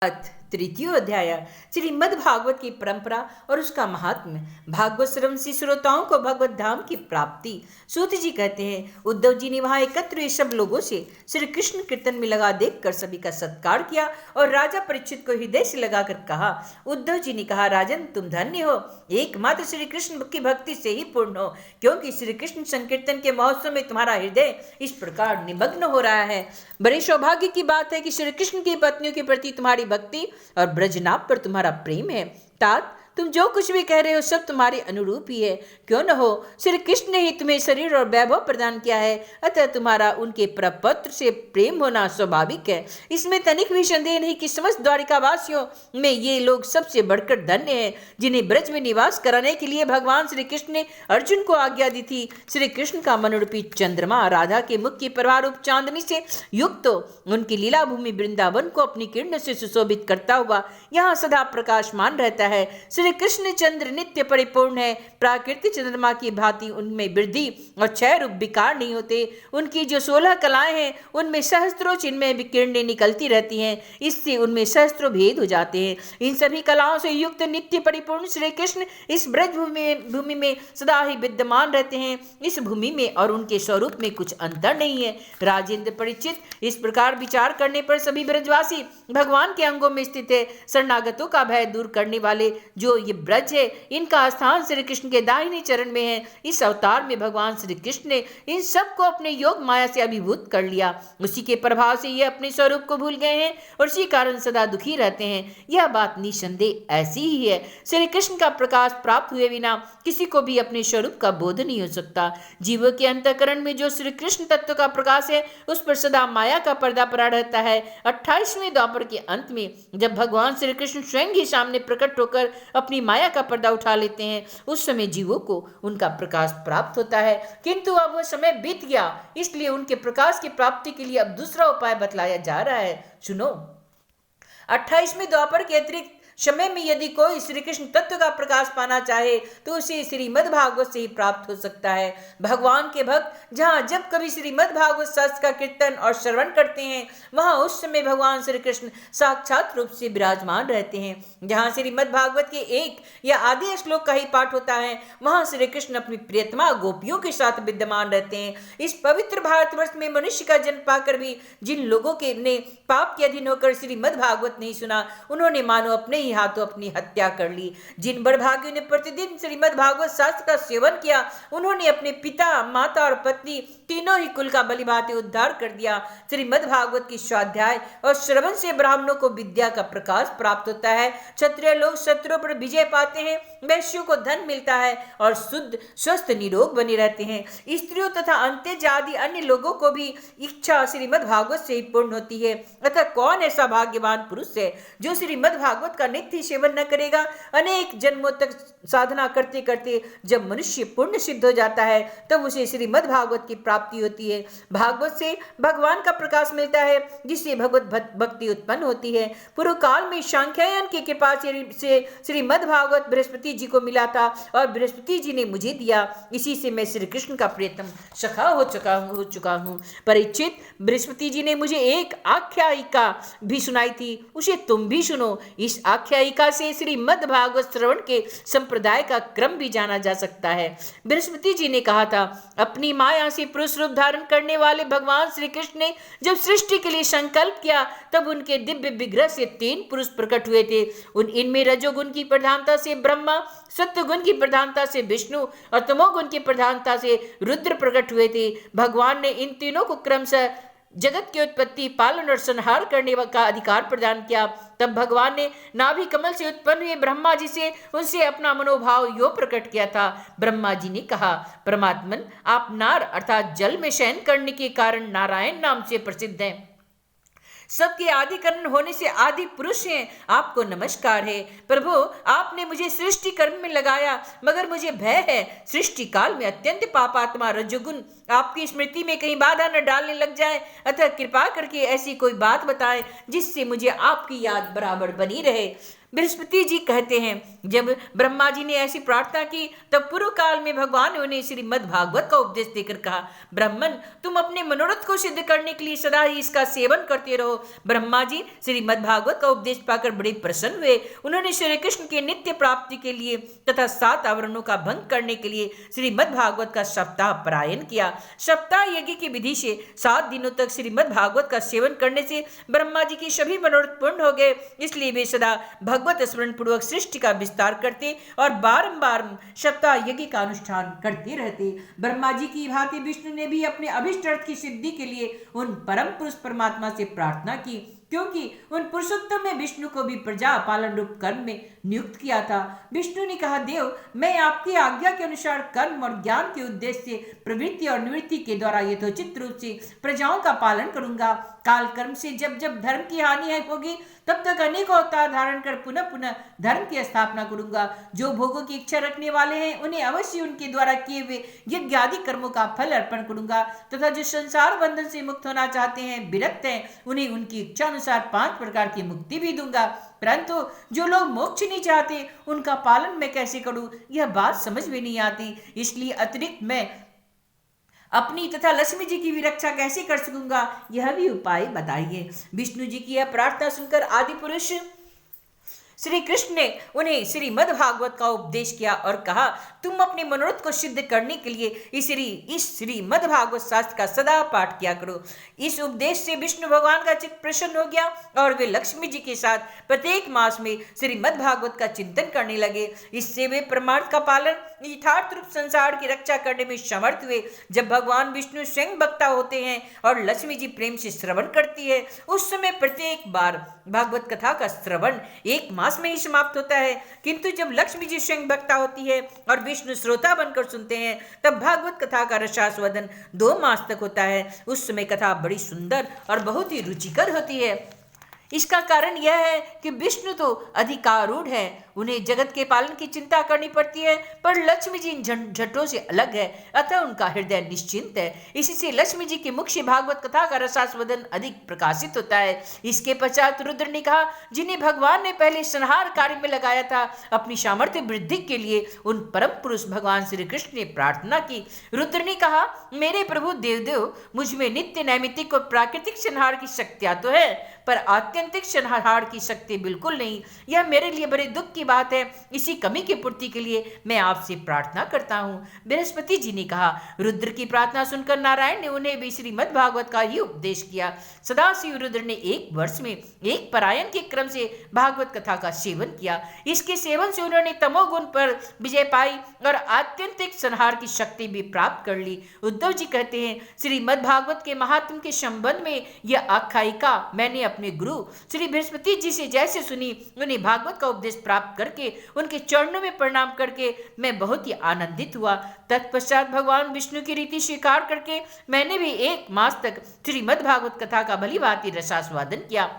तृतीय अध्याय श्रीमद् भागवत की परंपरा और उसका महात्म्य। भागवत श्रवण से श्रोताओं को भगवत धाम की प्राप्ति। सूत जी कहते हैं, उद्धव जी ने वहां एकत्र हुए सब लोगों से श्री कृष्ण कीर्तन में लगा देखकर सभी का सत्कार किया और राजा परीक्षित को हृदय से लगाकर कहा। उद्धव जी ने कहा, राजन तुम धन्य हो, एकमात्र श्री कृष्ण की भक्ति से ही पूर्ण हो, क्योंकि श्री कृष्ण संकीर्तन के महोत्सव में तुम्हारा हृदय इस प्रकार निमग्न हो रहा है। बड़े सौभाग्य की बात है कि श्री कृष्ण की पत्नियों के प्रति तुम्हारी भक्ति और ब्रजनाभ पर तुम्हारा प्रेम है। तात, तुम जो कुछ भी कह रहे हो सब तुम्हारे अनुरूप ही है। क्यों न हो, श्री कृष्ण ने ही तुम्हें शरीर और वैभव प्रदान किया है, अतः तुम्हारा उनके प्रपत्र से प्रेम होना स्वाभाविक है। इसमें तनिक भी संदेह नहीं कि समस्त द्वारिकावासियों में ये लोग सबसे बढ़कर धन्य हैं, जिन्हें ब्रज में निवास कराने के लिए भगवान श्री कृष्ण ने अर्जुन को आज्ञा दी थी। श्री कृष्ण का मनोरूपी चंद्रमा राधा के मुख की प्रभारूप चांदनी से युक्त हो उनकी लीला भूमि वृंदावन को अपनी किरण से सुशोभित करता हुआ यहाँ सदा प्रकाशमान रहता है। श्री कृष्ण चंद्र नित्य परिपूर्ण है, प्राकृतिक चंद्रमा की भांति उनमें वृद्धि और क्षय रूप विकार नहीं होते। उनकी जो 16 कलाएं हैं उनमें सहस्त्रों चिन्मय किरणें निकलती रहती हैं, इससे उनमें सहस्त्रों भेद हो जाते हैं। इन सभी कलाओं से युक्त नित्य परिपूर्ण श्री कृष्ण इस ब्रज भूमि में सदा ही विद्यमान रहते हैं। इस भूमि में और उनके स्वरूप में कुछ अंतर नहीं है। राजेंद्र परीक्षित, इस प्रकार विचार करने पर सभी ब्रजवासी भगवान के अंगों में स्थित है। शरणागतों का भय दूर करने वाले जो ये ब्रज है, इनका स्थान श्री कृष्ण के दाहिने चरण में है। इस अवतार में भगवान श्री कृष्ण ने इन सब को अपने योग माया से अभिभूत कर लिया। उसी के प्रभाव से ये अपने स्वरूप को भूल गए हैं और इसी कारण सदा दुखी रहते हैं। यह बात निसंदेह ऐसी ही है। श्री कृष्ण का प्रकाश प्राप्त हुए बिना किसी को भी अपने स्वरूप का बोध नहीं हो सकता। जीवों के अंतःकरण में जो श्री कृष्ण तत्व का प्रकाश है, उस पर सदा माया का पर्दा पड़ा रहता है। 28वें द्वापर के अंत में जब भगवान श्री कृष्ण स्वयं ही सामने प्रकट होकर अपनी माया का पर्दा उठा लेते हैं, उस समय जीवों को उनका प्रकाश प्राप्त होता है। किंतु अब वह समय बीत गया, इसलिए उनके प्रकाश की प्राप्ति के लिए अब दूसरा उपाय बतलाया जा रहा है। सुनो, 28वें द्वापर के अतिरिक्त समय में यदि कोई श्री कृष्ण तत्व का प्रकाश पाना चाहे तो उसे श्रीमद् भागवत से ही प्राप्त हो सकता है। भगवान के भक्त जहाँ जब कभी श्रीमद् भागवत शास्त्र का कीर्तन और श्रवण करते हैं, वहाँ उस समय भगवान श्री कृष्ण साक्षात रूप से विराजमान रहते हैं। जहाँ श्रीमद् भागवत के एक या आधे श्लोक का ही पाठ होता है, वहाँ श्री कृष्ण अपनी प्रियतमा गोपियों के साथ विद्यमान रहते हैं। इस पवित्र भारतवर्ष में मनुष्य का जन्म पाकर भी जिन लोगों के ने पाप के अधीन होकर श्रीमद् भागवत नहीं सुना, उन्होंने मानो अपने ही हाथों अपनी हत्या कर ली। जिन बड़भागियों ने प्रतिदिन श्रीमद् भागवत शास्त्र का सेवन किया, उन्होंने अपने पिता, माता और पत्नी तीनों ही कुल का बलिभांति उद्धार कर दिया। श्रीमद् भागवत की स्वाध्याय और श्रवण से ब्राह्मणों को विद्या का प्रकाश प्राप्त होता है। क्षत्रिय लोग शत्रुओं पर विजय पाते हैं, वैश्यों को धन मिलता है और शुद्ध स्वस्थ निरोग बने रहते हैं। स्त्रियों तथा अंत्यज आदि अन्य लोगों को भी इच्छा श्रीमद् भागवत से ही पूर्ण होती है। अतः कौन ऐसा भाग्यवान पुरुष है जो श्रीमद् भागवत का नित्य सेवन न करेगा? अनेक जन्मों तक साधना करते करते जब मनुष्य पुण्य सिद्ध हो जाता है, तब उसे श्रीमद् भागवत की प्राप्ति होती है। भागवत से भगवान का प्रकाश मिलता है, जिससे भगवत भक्ति उत्पन्न होती है। पूर्व काल में सांख्यायन की कृपा से श्रीमद् भागवत बृहस्पति जी को मिला था और बृहस्पति जी ने मुझे दिया। इसी से मैं श्री कृष्ण का प्रियतम सखा हो चुका हूँ। परीक्षित, बृहस्पति जी ने मुझे एक आख्यायिका भी सुनाई थी, उसे तुम भी सुनो। इस आख्यायिका से श्रीमद् भागवत श्रवण के संप्रदाय का क्रम भी जाना जा सकता है। बृहस्पति जी ने कहा था, अपनी माया से पुरुष रूप धारण करने वाले भगवान श्री कृष्ण ने जब सृष्टि के लिए संकल्प किया, तब उनके दिव्य विग्रह से 3 पुरुष प्रकट हुए थे। इनमें रजोगुण की प्रधानता से ब्रह्मा, सत्वगुण की प्रधानता से विष्णु और तमोगुण की प्रधानता से रुद्र प्रकट हुए थे। भगवान ने इन तीनों को क्रमशः जगत की उत्पत्ति, पालन और संहार करने का अधिकार प्रदान किया। तब भगवान ने नाभि कमल से उत्पन्न हुए ब्रह्मा जी से उनसे अपना मनोभाव यो प्रकट किया था। ब्रह्मा जी ने कहा, परमात्मन, आप नार अर्थात जल में शयन करने के कारण नारायण नाम से प्रसिद्ध हैं। सबके आदि कारण होने से आदि पुरुष हैं। आपको नमस्कार है। प्रभु, आपने मुझे सृष्टि कर्म में लगाया, मगर मुझे भय है सृष्टि काल में अत्यंत पापात्मा रजोगुण आपकी स्मृति में कहीं बाधा न डालने लग जाए। अतः कृपा करके ऐसी कोई बात बताएं जिससे मुझे आपकी याद बराबर बनी रहे। बृहस्पति जी कहते हैं, जब ब्रह्मा जी ने ऐसी प्रार्थना की तब पूर्व काल में भगवान ने उन्हें श्रीमद् भागवत का उपदेश देकर कहा, ब्राह्मण, तुम अपने मनोरथ को सिद्ध करने के लिए सदा ही इसका सेवन करते रहो। ब्रह्मा जी श्रीमद् भागवत का उपदेश पाकर बड़े प्रसन्न हुए। उन्होंने श्री कृष्ण के नित्य प्राप्ति के लिए तथा 7 आवरणों का भंग करने के लिए श्रीमद् भागवत का सप्ताह पारायण किया। सप्ताह यज्ञ की विधि से 7 दिनों तक श्रीमद् भागवत का सेवन करने से ब्रह्मा जी की सभी मनोरथ पूर्ण हो गए। इसलिए वे सदा भगवत स्मरण पूर्वक सृष्टि का विस्तार करते और बारंबार सप्ताह यज्ञ का अनुष्ठान करते रहते। ब्रह्मा जी की भांति विष्णु ने भी अपने अभिष्ट अर्थ की सिद्धि के लिए उन परम पुरुष परमात्मा से प्रार्थना की, क्योंकि उन पुरुषोत्तम में विष्णु को भी प्रजा पालन रूप कर्म में नियुक्त किया था। विष्णु ने कहा, देव, मैं आपकी आज्ञा के अनुसार कर्म और ज्ञान के उद्देश्य से प्रवृत्ति और निवृत्ति के द्वारा यथोचित रूप से प्रजाओं का पालन करूंगा। काल कर्म से जब जब धर्म की हानि होगी तब तक अनेकों अवतार धारण कर पुनः पुनः धर्म की स्थापना करूंगा। जो भोगों की इच्छा रखने वाले हैं उन्हें अवश्य उनके द्वारा किए हुए यज्ञ आदि कर्मों का फल अर्पण करूंगा, तथा जो संसार बंधन से मुक्त होना चाहते हैं, विरक्त हैं, उन्हें उनकी इच्छा अनुसार 5 प्रकार की मुक्ति भी दूंगा। परंतु जो लोग मोक्ष नहीं चाहते उनका पालन मैं कैसे करूं, यह बात समझ में नहीं आती। इसलिए अतिरिक्त मैं अपनी तथा लक्ष्मी जी की भी रक्षा कैसे कर सकूंगा, यह भी उपाय बताइए। विष्णु जी की यह प्रार्थना सुनकर आदि पुरुष श्री कृष्ण ने उन्हें श्रीमद् भागवत का उपदेश किया और कहा, तुम अपने मनोरथ को सिद्ध करने के लिए इस श्रीमद् भागवत शास्त्र का सदा पाठ किया करो। इस उपदेश से विष्णु भगवान का चित्त प्रसन्न हो गया और वे लक्ष्मी जी के साथ प्रत्येक मास में श्रीमद् भागवत का चिंतन करने लगे। इससे वे परमार्थ का पालन यथार्थ रूप संसार की रक्षा करने में समर्थ हुए। जब भगवान विष्णु स्वयं वक्ता होते हैं और लक्ष्मी जी प्रेम से श्रवण करती है, उस समय प्रत्येक बार भागवत कथा का श्रवण 1 मास में ही समाप्त होता है। किंतु जब लक्ष्मी जी स्वयं वक्ता होती है और विष्णु श्रोता बनकर सुनते हैं, तब भागवत कथा का रसास्वादन 2 मास तक होता है। उस समय कथा बड़ी सुंदर और बहुत ही रुचिकर होती है। इसका कारण यह है कि विष्णु तो अधिकारूढ़ है, उन्हें जगत के पालन की चिंता करनी पड़ती है, पर लक्ष्मी जी इन झंझटों से अलग है, अतः उनका हृदय निश्चिंत है। इसी से लक्ष्मी जी की मुख से भागवत कथा का रसास्वादन अधिक प्रकाशित होता है। इसके पश्चात रुद्र ने कहा, जिन्हें भगवान ने पहले संहार कार्य में लगाया था, अपनी सामर्थ्य वृद्धि के लिए उन परम पुरुष भगवान श्री कृष्ण ने प्रार्थना की। रुद्र ने कहा, मेरे प्रभु देवदेव, मुझ में नित्य नैमित्तिक और प्राकृतिक संहार की शक्तियां तो है, पर आत्यंतिक संहार की शक्ति बिल्कुल नहीं। यह मेरे लिए बड़े दुख की बात है। इसी कमी की पूर्ति के लिए मैं आपसे प्रार्थना करता हूँ। बृहस्पति जी ने कहा। रुद्र की प्रार्थना सुनकर नारायण ने उन्हें भी श्रीमद् भागवत का ही उपदेश किया। सदाशिव रुद्र ने 1 वर्ष में 1 परायण के क्रम से भागवत कथा का सेवन किया। इसके सेवन से उन्होंने तमोगुण पर विजय पाई और आत्यंतिक संहार की शक्ति भी प्राप्त कर ली। उद्धव जी कहते हैं, श्रीमद् भागवत के महात्म के संबंध में यह आख्यायिका मैंने अपने गुरु श्री बृहस्पति जी से जैसे सुनी, उन्हें भागवत का उपदेश प्राप्त करके उनके चरणों में प्रणाम करके मैं बहुत ही आनंदित हुआ। तत्पश्चात भगवान विष्णु की रीति स्वीकार करके मैंने भी 1 मास तक श्रीमद् भागवत कथा का भली भांति रसास्वादन किया।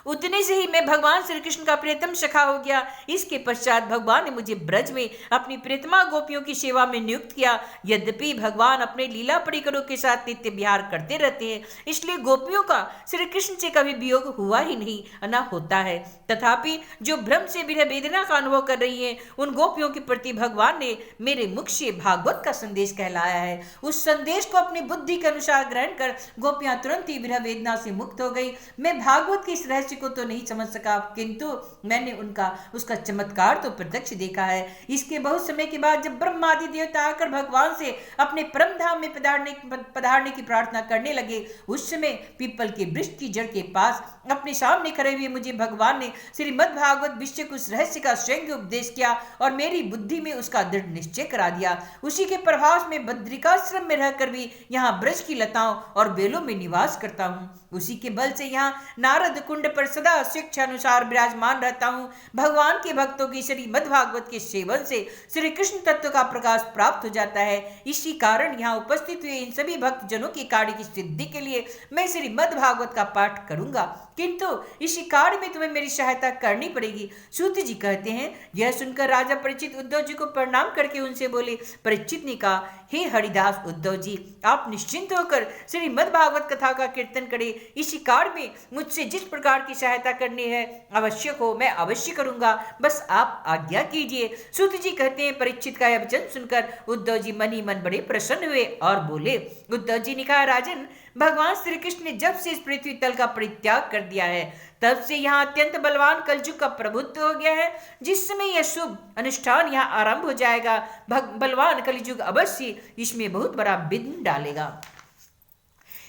उतने से ही मैं भगवान श्री कृष्ण का प्रियतम सखा हो गया। इसके पश्चात भगवान ने मुझे ब्रज में अपनी प्रियतमा गोपियों की सेवा में नियुक्त किया। यद्यपि भगवान अपने लीला परिकरों के साथ नित्य विहार करते रहते हैं, इसलिए गोपियों का श्री कृष्ण से कभी वियोग हुआ ही नहीं, न होता है। तथापि जो भ्रम से विरह वेदना का अनुभव कर रही हैं, उन गोपियों के प्रति भगवान ने मेरे मुख से भागवत का संदेश कहलाया है। उस संदेश को अपनी बुद्धि के अनुसार ग्रहण कर गोपियां तुरंत ही विरह वेदना से मुक्त हो गई। मैं भागवत के इस रहस्य को तो नहीं समझ सका, किंतु मैंने उसका चमत्कार तो प्रत्यक्ष देखा है। इसके बहुत समय के बाद जब ब्रह्मादि देवता आकर भगवान से अपने परम धाम में पधारने की प्रार्थना करने लगे, उस समय पीपल के वृक्ष की जड़ के पास अपने सामने खड़े हुए मुझे भगवान ने श्रीमद् भागवत विषय कुछ रहस्य का स्वयं उपदेश किया और मेरी बुद्धि में उसका दृढ़ निश्चय करा दिया। उसी के प्रभाव में बद्रिकाश्रम में रहकर भी यहाँ ब्रज की लताओं और बेलों में निवास करता हूँ। उसी के बल से यहाँ नारद कुंड पर सदा शिक्षा अनुसार विराजमान रहता हूँ। भगवान के भक्तों की श्रीमद् भागवत के सेवन से श्री कृष्ण तत्व का प्रकाश प्राप्त हो जाता है। इसी कारण यहाँ उपस्थित हुए इन सभी भक्त जनों की कार्य की सिद्धि के लिए मैं श्रीमद् भागवत का पाठ करूंगा, किंतु इसी कार्य में तुम्हें मेरी सहायता करनी पड़ेगी। सूत जी कहते हैं, यह सुनकर राजा परीक्षित उद्धव जी को प्रणाम करके उनसे बोले। परीक्षित ने कहा, हे हरिदास उद्धव जी, आप निश्चिंत होकर श्रीमद् भागवत कथा का कीर्तन करें। इसी कार्य में मुझसे जिस प्रकार की सहायता करनी है आवश्यक हो मैं अवश्य करूंगा, बस आप आज्ञा कीजिए। सूत जी कहते हैं, परीक्षित का यह वचन सुनकर उद्धव जी मन ही मन बड़े प्रसन्न हुए और बोले। उद्धव जी ने कहा, राजन, भगवान श्री कृष्ण ने जब से इस पृथ्वी तल का परित्याग कर दिया है तब से यहाँ अत्यंत बलवान कलयुग का प्रभुत्व हो गया है। जिस समय यह शुभ अनुष्ठान यहाँ आरंभ हो जाएगा, बलवान कलयुग अवश्य इसमें बहुत बड़ा विघ्न डालेगा।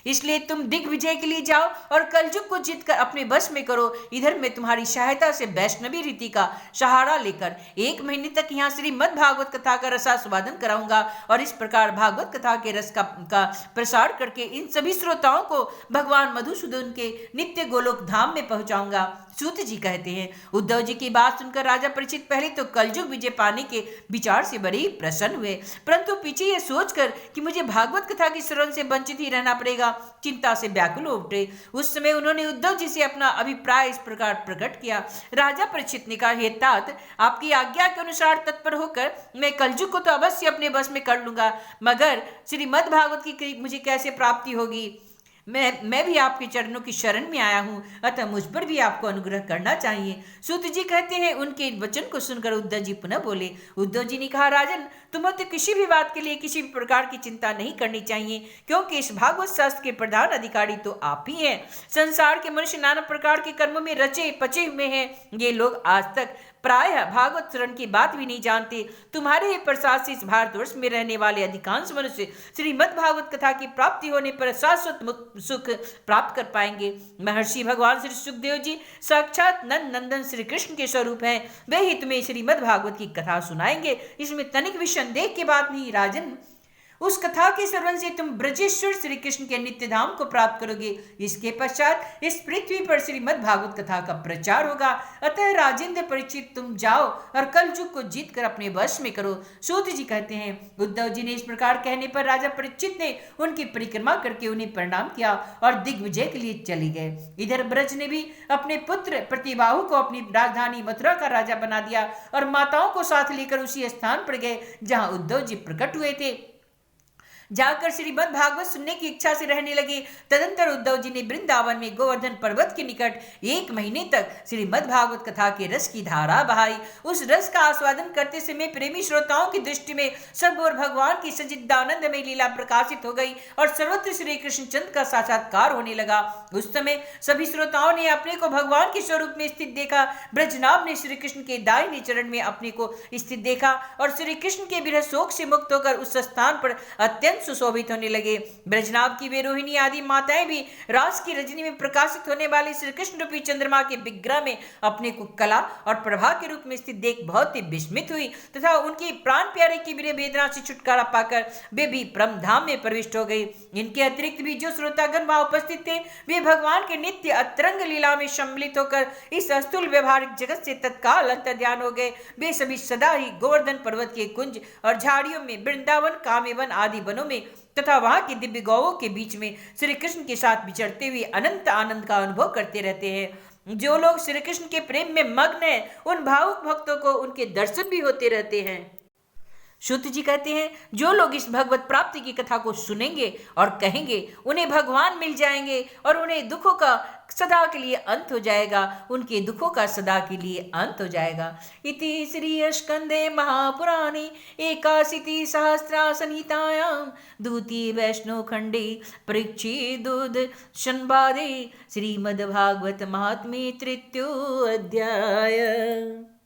इसलिए तुम दिग्विजय के लिए जाओ और कलयुग को जीतकर अपने वश में करो। इधर मैं तुम्हारी सहायता से वैष्णवी रीति का सहारा लेकर 1 महीने तक यहाँ श्रीमद् भागवत कथा का रसास्वादन कराऊंगा और इस प्रकार भागवत कथा के रस का प्रसार करके इन सभी श्रोताओं को भगवान मधुसूदन के नित्य गोलोक धाम में पहुंचाऊंगा। सूत जी कहते हैं, उद्धव जी की बात सुनकर राजा परीक्षित पहले तो कलयुग विजय पाने के विचार से बड़े ही प्रसन्न हुए, परंतु पीछे यह सोचकर कि मुझे भागवत कथा की श्रवण से वंचित ही रहना पड़ेगा, चिंता से व्याकुल हो उठे। उस समय उन्होंने उद्धव जी से अपना अभिप्राय इस प्रकार प्रकट किया। राजा परीक्षित ने कहा, हे तात, आपकी आज्ञा के अनुसार तत्पर होकर मैं कलयुग को तो अवश्य अपने बस में कर लूंगा, मगर श्रीमद् भागवत की मुझे कैसे प्राप्ति होगी? मैं भी आपके चरणों की शरण में आया हूं, अतः मुझ पर भी आपको अनुग्रह करना चाहिए। सूत जी कहते हैं, उनके वचन को सुनकर उद्धव जी पुनः बोले। उद्धव जी ने कहा, राजन, तुम्हें तो किसी भी बात के लिए किसी भी प्रकार की चिंता नहीं करनी चाहिए, क्योंकि इस भागवत शास्त्र के प्रधान अधिकारी तो आप ही हैं। संसार के मनुष्य नाना प्रकार के कर्मों में रचे पचे हुए हैं। ये लोग आज तक प्रायः भागवत शरण की बात भी नहीं जानते। तुम्हारे ही प्रसाद से इस भारतवर्ष में रहने वाले अधिकांश मनुष्य श्रीमद् भागवत कथा की प्राप्ति होने पर शाश्वत सुख प्राप्त कर पाएंगे। महर्षि भगवान श्री सुखदेव जी साक्षात नंद नंदन श्री कृष्ण के स्वरूप हैं, वे ही तुम्हें श्रीमद् भागवत की कथा सुनाएंगे, इसमें तनिक भी संदेह की बात नहीं। राजन, उस कथा के श्रवण से तुम ब्रजेश्वर श्री कृष्ण के नित्य धाम को प्राप्त करोगे। इसके पश्चात इस पृथ्वी पर श्रीमद् भागवत कथा का प्रचार होगा। अतः राजेंद्र परीक्षित, तुम जाओ और कलयुग को जीत कर अपने वश में करो। सूत जी कहते हैं, उद्धव जी ने इस प्रकार कहने पर राजा परीक्षित ने उनकी परिक्रमा करके उन्हें प्रणाम किया और दिग्विजय के लिए चले गए। इधर ब्रज ने भी अपने पुत्र प्रतिबाहु को अपनी राजधानी मथुरा का राजा बना दिया और माताओं को साथ लेकर उसी स्थान पर गए जहां उद्धव जी प्रकट हुए थे। जाकर श्रीमद् भागवत सुनने की इच्छा से रहने लगे। तदंतर उद्धव जी ने वृंदावन में गोवर्धन पर्वत के निकट 1 महीने तक श्रीमद् भागवत कथा के रस की धारा बहाई। उस रस का आस्वादन करते समय प्रेमी श्रोताओं की दृष्टि में सब और भगवान की सच्चिदानंद में लीला प्रकाशित हो गई और सर्वत्र श्री कृष्ण चंद्र का साक्षात्कार होने लगा। उस समय सभी श्रोताओं ने अपने को भगवान के स्वरूप में स्थित देखा। ब्रजनाभ ने श्री कृष्ण के दाहिने चरण में अपने को स्थित देखा और श्री कृष्ण के विरह शोक से मुक्त होकर उस स्थान पर अत्यंत सुशोभित होने लगे। ब्रजनाभ की वे रोहिणी आदि माताएं भी रास की रजनी में प्रकाशित होने वाले श्री कृष्ण रूपी चंद्रमा के विग्रह में अपने को कला और प्रभा के रूप में स्थित देख बहुत ही विस्मित हुई तथा उनकी प्राण प्यारे की विरह वेदना से छुटकारा पाकर वे भी परम धाम में प्रविष्ट हो गई। इनके अतिरिक्त भी जो श्रोतागण वहां उपस्थित थे, वे भगवान के नित्य अतरंग लीला में सम्मिलित होकर इस स्थूल व्यवहारिक जगत से तत्काल अंतर्ध्यान हो गए। वे सभी सदा ही गोवर्धन पर्वत के कुंज और झाड़ियों में, वृंदावन, कामेवन आदि वनों में तथा वहां के दिव्य गौओं के बीच में श्री कृष्ण के साथ विचरते हुए अनंत आनंद का अनुभव करते रहते हैं। जो लोग श्री कृष्ण के प्रेम में मग्न हैं, उन भावुक भक्तों को उनके दर्शन भी होते रहते हैं। सूत जी कहते हैं, जो लोग इस भगवत प्राप्ति की कथा को सुनेंगे और कहेंगे, उन्हें भगवान मिल जाएंगे और उन्हें दुखों का सदा के लिए अंत हो जाएगा, उनके दुखों का सदा के लिए अंत हो जाएगा। इति श्री स्कंदे महापुराणे एकाशीति सहस्रा संहितायां द्वितीय वैष्णव खंडे परीक्षित संवादे श्रीमद्भागवत महात्म्ये 3य अध्याय।